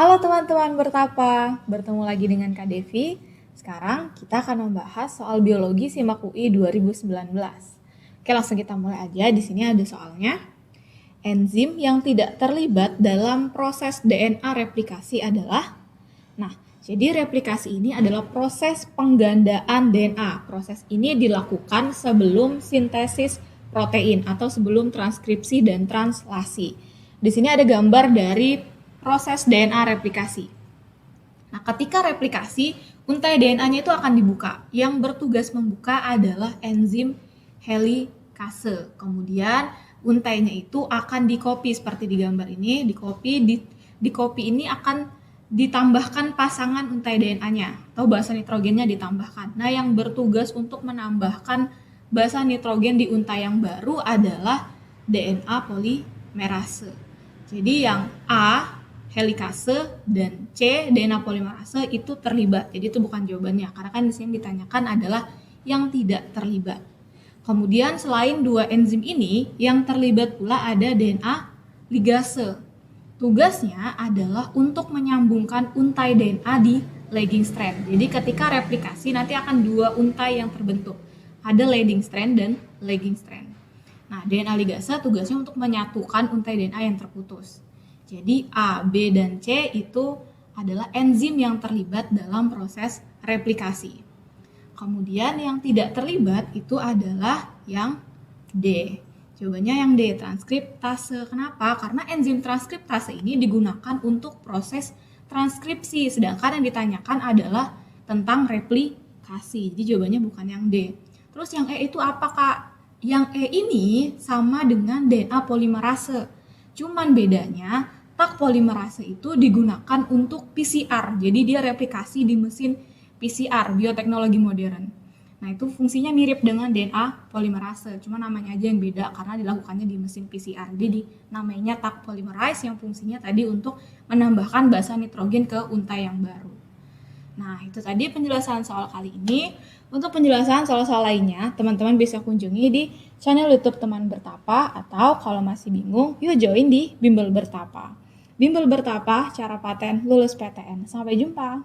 Halo teman-teman bertapa, bertemu lagi dengan Kak Devi. Sekarang kita akan membahas soal biologi SIMAK UI 2019. Oke, langsung kita mulai aja. Di sini ada soalnya. Enzim yang tidak terlibat dalam proses DNA replikasi adalah. Nah, jadi replikasi ini adalah proses penggandaan DNA. Proses ini dilakukan sebelum sintesis protein atau sebelum transkripsi dan translasi. Di sini ada gambar dari proses DNA replikasi. Nah, ketika replikasi, untai DNA-nya itu akan dibuka. Yang bertugas membuka adalah enzim helikase. Kemudian untainya itu akan dikopi seperti di gambar ini, di kopi ini akan ditambahkan pasangan untai DNA-nya atau basa nitrogennya ditambahkan. Nah, yang bertugas untuk menambahkan basa nitrogen di untai yang baru adalah DNA polimerase. Jadi yang A helikase dan C DNA polimerase itu terlibat. Jadi itu bukan jawabannya karena kan di sini ditanyakan adalah yang tidak terlibat. Kemudian selain dua enzim ini, yang terlibat pula ada DNA ligase. Tugasnya adalah untuk menyambungkan untai DNA di lagging strand. Jadi ketika replikasi nanti akan dua untai yang terbentuk. Ada leading strand dan lagging strand. Nah, DNA ligase tugasnya untuk menyatukan untai DNA yang terputus. Jadi A, B, dan C itu adalah enzim yang terlibat dalam proses replikasi. Kemudian yang tidak terlibat itu adalah yang D. Jawabannya yang D, transkriptase. Kenapa? Karena enzim transkriptase ini digunakan untuk proses transkripsi, sedangkan yang ditanyakan adalah tentang replikasi. Jadi jawabannya bukan yang D. Terus yang E itu apa, Kak? Yang E ini sama dengan DNA polimerase. Cuman bedanya, tak polimerase itu digunakan untuk PCR. Jadi dia replikasi di mesin PCR, bioteknologi modern. Nah, itu fungsinya mirip dengan DNA polimerase, cuma namanya aja yang beda karena dilakukannya di mesin PCR. Jadi namanya tak polymerase yang fungsinya tadi untuk menambahkan basa nitrogen ke untai yang baru. Nah, itu tadi penjelasan soal kali ini. Untuk penjelasan soal-soal lainnya, teman-teman bisa kunjungi di channel YouTube Teman Bertapa, atau kalau masih bingung, yuk join di Bimbel Bertapa. Bimbel Bertapa, cara paten lulus PTN. Sampai jumpa.